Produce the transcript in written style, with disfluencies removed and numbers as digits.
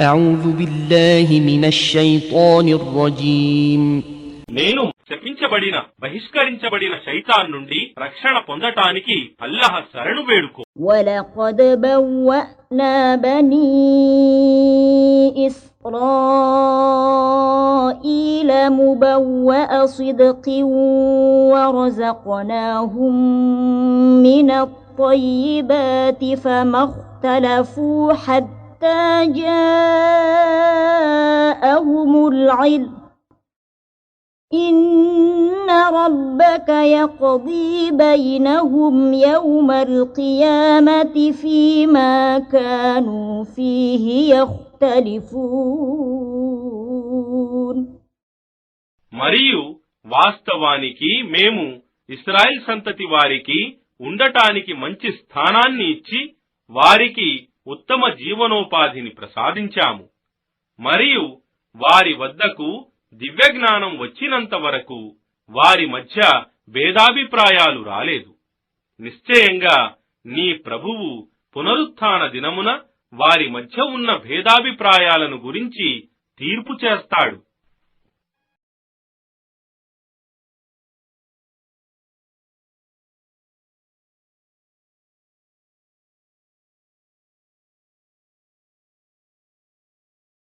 أعوذ بالله من الشيطان الرجيم నేను శపించబడిన బహిష్కరించబడిన శైతాన్ నుండి రక్షణ పొందటానికి అల్లాహ్ శరణు వేడుకో. ولقد بوأنا بني إسرائيل مبوأ صدق ورزقناهم من الطيبات فما اختلفوا حتى جاءهم العلم إن ربك يقضي بينهم يوم القيامة فيما كانوا فيه يختلفون. మరియు వాస్తవానికి మేము ఇశ్రాయేల్ సంతతి వారికి ఉండటానికి మంచి స్థానాన్ని ఇచ్చి వారికి ఉత్తమ జీవనోపాధిని ప్రసాదించాము. మరియు వారి వద్దకు దివ్యజ్ఞానం వచ్చినంత వరకు వారి మధ్య భేదాభిప్రాయాలు రాలేదు. నిశ్చయంగా నీ ప్రభువు పునరుత్థాన దినమున వారి మధ్య ఉన్న భేదాభిప్రాయాలను గురించి తీర్పు చేస్తాడు.